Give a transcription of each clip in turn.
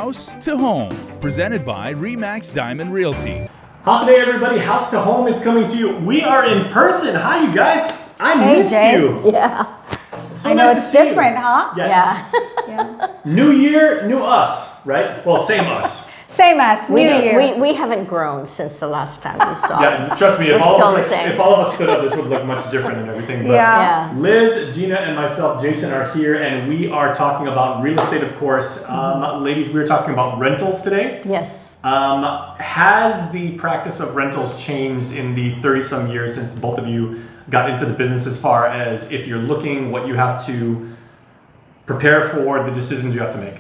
House to Home, presented by Remax Diamond Realty. Howdy, everybody. House to Home is coming to you. We are in person. Hi, you guys. I missed you. Yeah. So I know nice it's to see different, you. huh? Yeah. New year, new us, right? Well, same us. Same as New Year. We haven't grown since the last time we saw Yeah, us. trust me, We're if all, still of the us, same. if all of us stood up, this would look much different and everything. But Yeah. Liz, Gina, and myself, Jason, are here, and we are talking about real estate, of course. Ladies, we're talking about rentals today. Yes. Has the practice of rentals changed in the 30-some years since both of you got into the business, as far as if you're looking, what you have to prepare for, the decisions you have to make?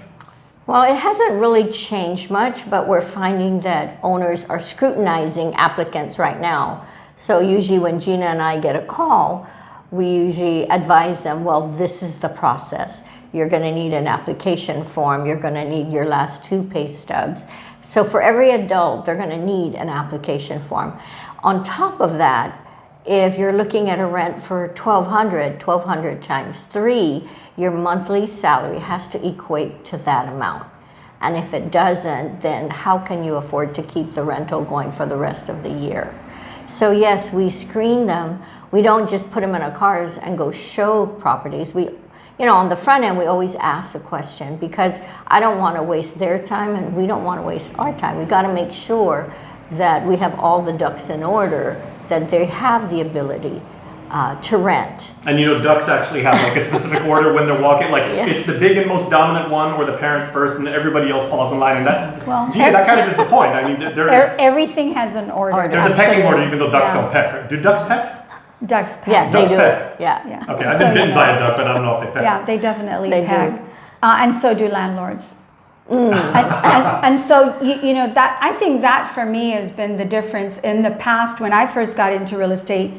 Well, it hasn't really changed much, but we're finding that owners are scrutinizing applicants right now. So usually when Gina and I get a call, we usually advise them, well, this is the process. You're going to need an application form. You're going to need your last 2 pay stubs. So for every adult, they're going to need an application form. On top of that, if you're looking at a rent for $1,200 times 3, your monthly salary has to equate to that amount. And if it doesn't, then how can you afford to keep the rental going for the rest of the year? So yes, we screen them. We don't just put them in our cars and go show properties. We, on the front end, we always ask the question, because I don't want to waste their time and we don't want to waste our time. We got to make sure that we have all the ducks in order, that they have the ability to rent. And ducks actually have like a specific order when they're walking. Like it's the big and most dominant one, or the parent first, and everybody else falls in line. And that, that kind of is the point. I mean, Everything has an order. There's a pecking order, even though ducks don't peck. Do ducks peck? Ducks peck. Yeah, Ducks they do. peck. Yeah. Okay, I've been bitten by a duck, but I don't know if they peck. Yeah, they definitely They peck. do. And so do landlords. And so, that I think that for me has been the difference. In the past, when I first got into real estate,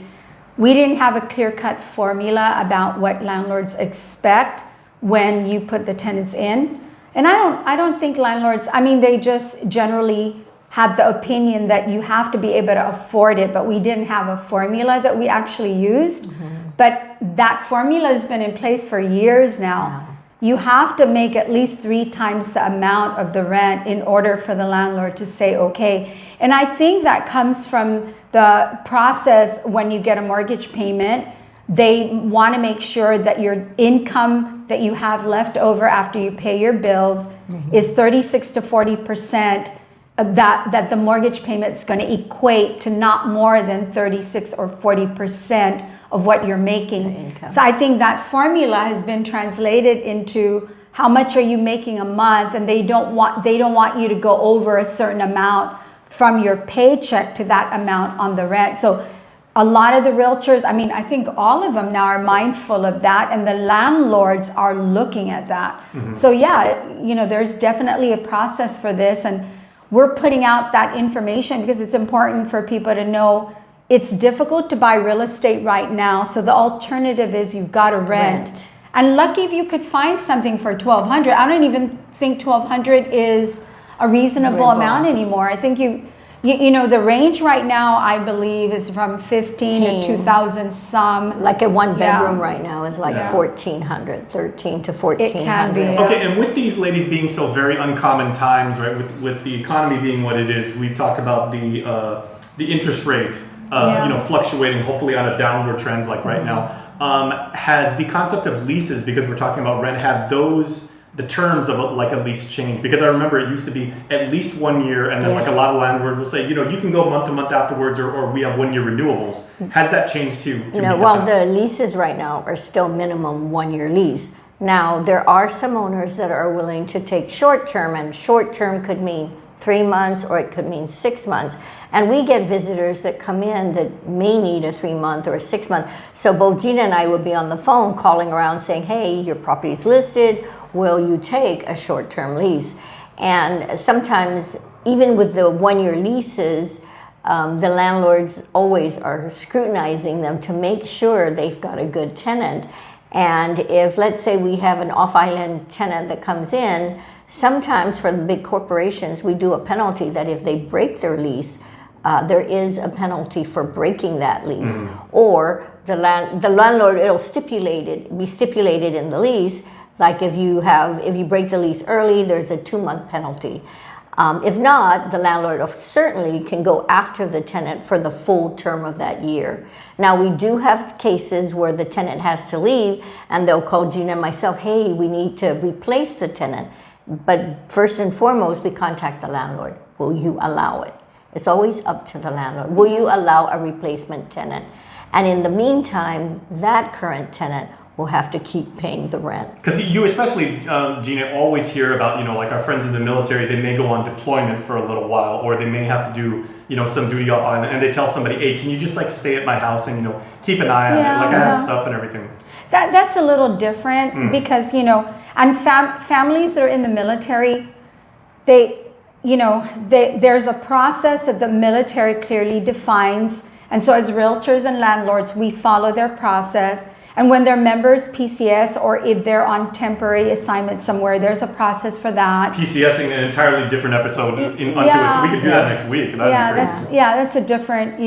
we didn't have a clear-cut formula about what landlords expect when you put the tenants in. And I don't think landlords, they just generally had the opinion that you have to be able to afford it, but we didn't have a formula that we actually used. But that formula has been in place for years now. You have to make at least 3 times the amount of the rent in order for the landlord to say okay. And I think that comes from the process. When you get a mortgage payment, they want to make sure that your income that you have left over after you pay your bills is 36 to 40%, that the mortgage payment is going to equate to not more than 36 or 40% of what you're making. So I think that formula has been translated into how much are you making a month, and they don't want you to go over a certain amount from your paycheck to that amount on the rent. So a lot of the realtors, I think all of them now are mindful of that, and the landlords are looking at that. So there's definitely a process for this, and we're putting out that information because it's important for people to know it's difficult to buy real estate right now. So the alternative is you've got to rent. And lucky if you could find something for $1,200. I don't even think $1,200 is a reasonable amount anymore. I think the range right now, I believe, is from 15 to 2,000 some. Like a 1-bedroom right now is like 1,400, 13 to 1,400. It can be. Okay, and with these ladies being so very uncommon times, right? With the economy being what it is, we've talked about the interest rate, fluctuating, hopefully on a downward trend, like right now. Has the concept of leases, because we're talking about rent, have the terms of a lease change? Because I remember it used to be at least 1 year, and then like a lot of landlords will say, you can go month to month afterwards, or we have 1 year renewables. Has that changed too? The leases right now are still minimum 1-year lease. Now, there are some owners that are willing to take short term, and short term could mean 3 months, or it could mean 6 months. And we get visitors that come in that may need a 3-month or a 6-month. So both Gina and I would be on the phone calling around saying, hey, your property's listed. Will you take a short-term lease? And sometimes, even with the 1-year leases, the landlords always are scrutinizing them to make sure they've got a good tenant. And if, let's say, we have an off-island tenant that comes in, sometimes for the big corporations, we do a penalty that if they break their lease, there is a penalty for breaking that lease. Or the landlord, it'll be stipulated in the lease Like if you break the lease early, there's a 2-month penalty. If not, the landlord certainly can go after the tenant for the full term of that year. Now, we do have cases where the tenant has to leave and they'll call Gina and myself, hey, we need to replace the tenant. But first and foremost, we contact the landlord. Will you allow it? It's always up to the landlord. Will you allow a replacement tenant? And in the meantime, that current tenant will have to keep paying the rent. Because you especially, Gina, always hear about, like our friends in the military, they may go on deployment for a little while, or they may have to do, some duty off island, and they tell somebody, hey, can you just like stay at my house and, keep an eye on it? Like I have stuff and everything. That's a little different because, and families that are in the military, there's a process that the military clearly defines. And so as realtors and landlords, we follow their process. And when they're members PCS, or if they're on temporary assignment somewhere, there's a process for that. PCSing an entirely different episode unto it, so we could do that next week. That's a different,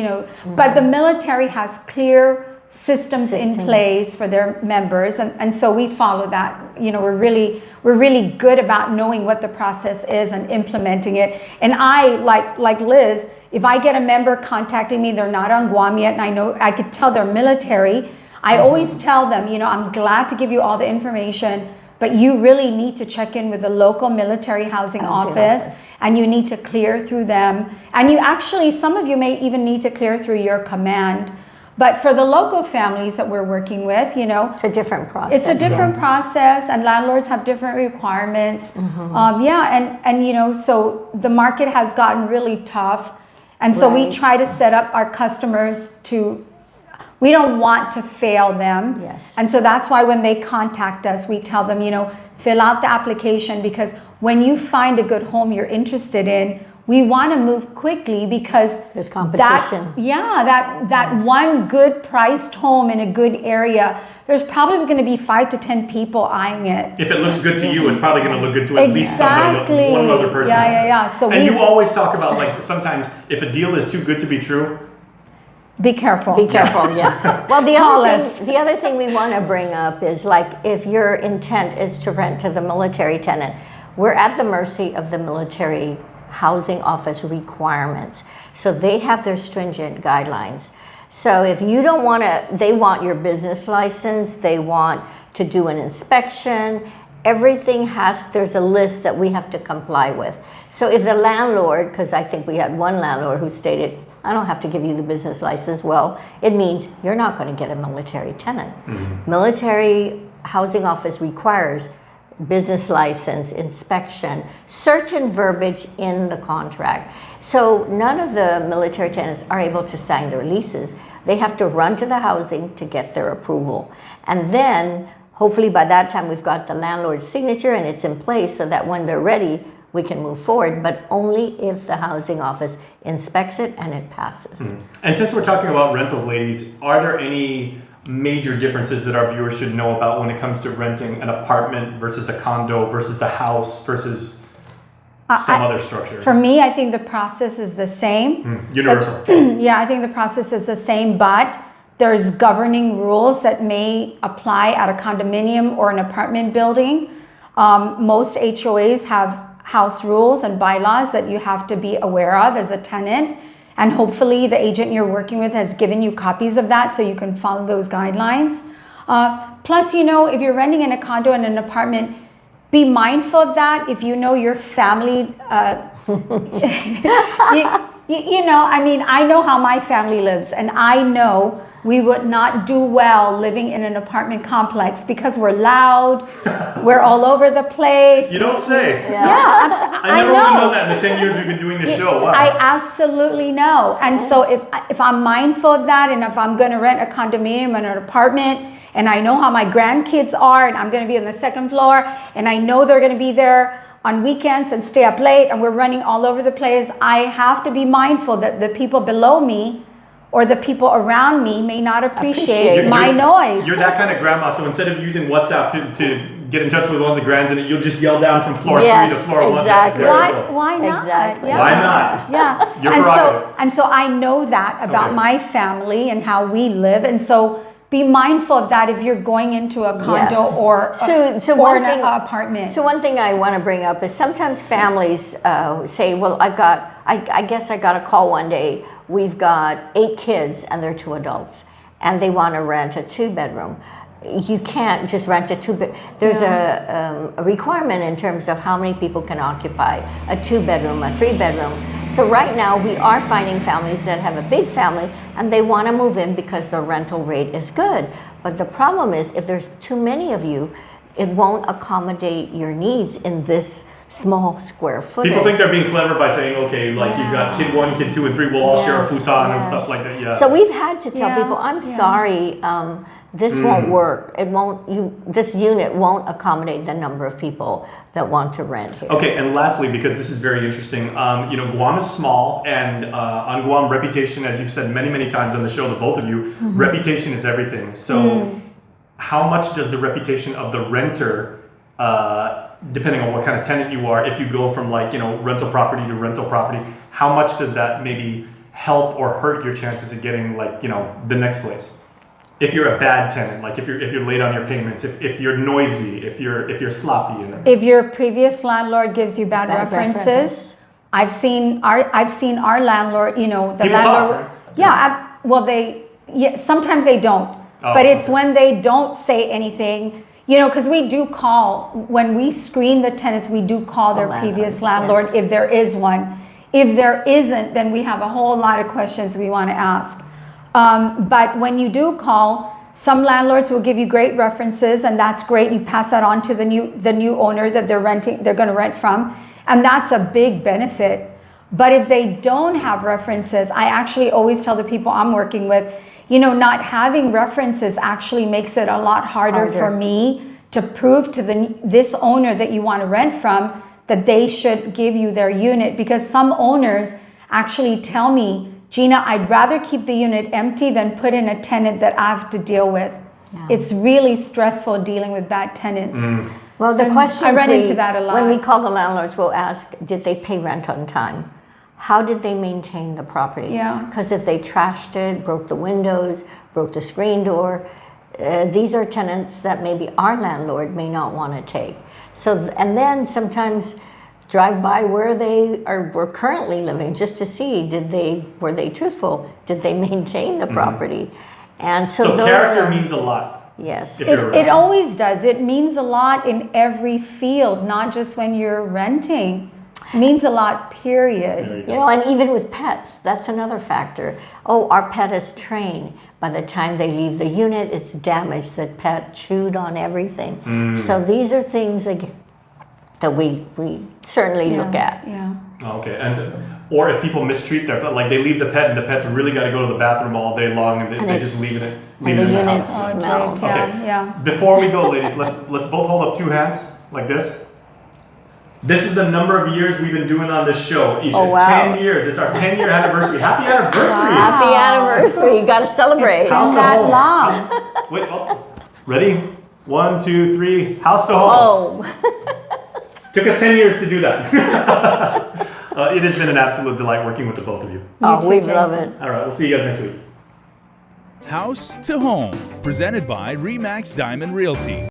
but the military has clear systems in place for their members, and so we follow that. We're really good about knowing what the process is and implementing it. And I, like Liz, if I get a member contacting me, they're not on Guam yet, and I know I could tell they're military, I always tell them, I'm glad to give you all the information, but you really need to check in with the local military housing office, and you need to clear through them. And some of you may even need to clear through your command. But for the local families that we're working with, it's a different process. It's a different process, and landlords have different requirements. So the market has gotten really tough. And so we try to set up our customers we don't want to fail them. Yes. And so that's why when they contact us, we tell them, fill out the application, because when you find a good home you're interested in, we want to move quickly because there's competition. That one good priced home in a good area, there's probably going to be 5 to 10 people eyeing it. If it looks good to you, it's probably going to look good to at least somebody, one other person. So you always talk about, like, sometimes if a deal is too good to be true, be careful. Yeah. Well, the other thing we want to bring up is, like, if your intent is to rent to the military tenant, we're at the mercy of the military housing office requirements. So they have their stringent guidelines. So if you don't want to, they want your business license, they want to do an inspection, there's a list that we have to comply with. So if the landlord, because I think we had one landlord who stated, I don't have to give you the business license. Well, it means you're not going to get a military tenant. Military housing office requires business license, inspection, certain verbiage in the contract. So none of the military tenants are able to sign their leases. They have to run to the housing to get their approval. And then hopefully by that time we've got the landlord's signature and it's in place so that when they're ready, we can move forward, but only if the housing office inspects it and it passes. And since we're talking about rentals, ladies, are there any major differences that our viewers should know about when it comes to renting an apartment versus a condo versus a house versus some other structure? For me, I think the process is the same. Universal. I think the process is the same, but there's governing rules that may apply at a condominium or an apartment building. Most HOAs have house rules and bylaws that you have to be aware of as a tenant. And hopefully the agent you're working with has given you copies of that so you can follow those guidelines. Plus, if you're renting in a condo and an apartment, be mindful of that. If you know your family, I know how my family lives, and I know we would not do well living in an apartment complex because we're loud, we're all over the place. You don't say. I never would know that in the 10 years we've been doing this show. Wow. I absolutely know. And so if I'm mindful of that, and if I'm going to rent a condominium and an apartment, and I know how my grandkids are, and I'm going to be on the second floor, and I know they're going to be there on weekends and stay up late, and we're running all over the place, I have to be mindful that the people below me or the people around me may not appreciate my noise. You're that kind of grandma, so instead of using WhatsApp to get in touch with one of the grands, and you'll just yell down from floor 3 to floor 1. Exactly. Why not? Exactly. Yeah. Why not? Yeah. Your prerogative. And so I know that about my family and how we live. And so be mindful of that if you're going into a condo Yes. or So or one an thing- apartment. So one thing I want to bring up is sometimes families say, well, I guess I got a call one day, we've got 8 kids and they're 2 adults, and they want to rent a 2-bedroom. You can't just rent a 2-bed. There's a requirement in terms of how many people can occupy a 2-bedroom, a 3-bedroom. So right now we are finding families that have a big family and they want to move in because the rental rate is good. But the problem is if there's too many of you, it won't accommodate your needs in this small square footage. People think they're being clever by saying, okay, like you've got kid 1, kid 2, and 3, we'll all share a futon and stuff like that. Yeah. So we've had to tell Yeah, people, I'm sorry, this won't work. It won't. This unit won't accommodate the number of people that want to rent here. Okay, and lastly, because this is very interesting, Guam is small, and on Guam, reputation, as you've said many, many times on the show, the both of you, reputation is everything. So how much does the reputation of the renter, depending on what kind of tenant you are, if you go from rental property to rental property, how much does that maybe help or hurt your chances of getting the next place? If you're a bad tenant, like if you're late on your payments, if you're noisy, if you're sloppy, If your previous landlord gives you bad Bad references, references. I've seen our landlord, the People landlord. talk, right? Sometimes they don't. Oh, But it's okay. when they don't say anything, because we do call, when we screen the tenants, we do call their previous landlords, landlord if there is one. If there isn't, then we have a whole lot of questions we want to ask. But when you do call, some landlords will give you great references, and that's great. You pass that on to the new owner that they're going to rent from, and that's a big benefit. But if they don't have references, I actually always tell the people I'm working with, not having references actually makes it a lot harder for me to prove to this owner that you want to rent from that they should give you their unit, because some owners actually tell me, Gina, I'd rather keep the unit empty than put in a tenant that I have to deal with. Yeah. It's really stressful dealing with bad tenants. Well, the question I run into that a lot. When we call the landlords, we'll ask, did they pay rent on time? How did they maintain the property? Yeah. Because if they trashed it, broke the windows, broke the screen door, these are tenants that maybe our landlord may not want to take. So, and then sometimes drive by where they were currently living just to see, were they truthful? Did they maintain the property? And so those character means a lot. Yes. If you're It always does. It means a lot in every field, not just when you're renting. It means a lot, period. And even with pets, that's another factor. Oh, our pet is trained. By the time they leave the unit, it's damaged. The pet chewed on everything. So these are things that we certainly look at. Yeah. Okay, or if people mistreat their pet, like they leave the pet and the pet's really got to go to the bathroom all day long, and they just leave it the in the unit house. smells. Yeah. Before we go, ladies, let's both hold up 2 hands like this. This is the number of years we've been doing on this show. Each 10 years. It's our 10-year anniversary. Happy anniversary! Happy anniversary! You got to celebrate. It's been that long. Wait, ready? 1, 2, 3. House to home. Took us 10 years to do that. It has been an absolute delight working with the both of you. We love it. All right, we'll see you guys next week. House to Home, presented by RE/MAX Diamond Realty.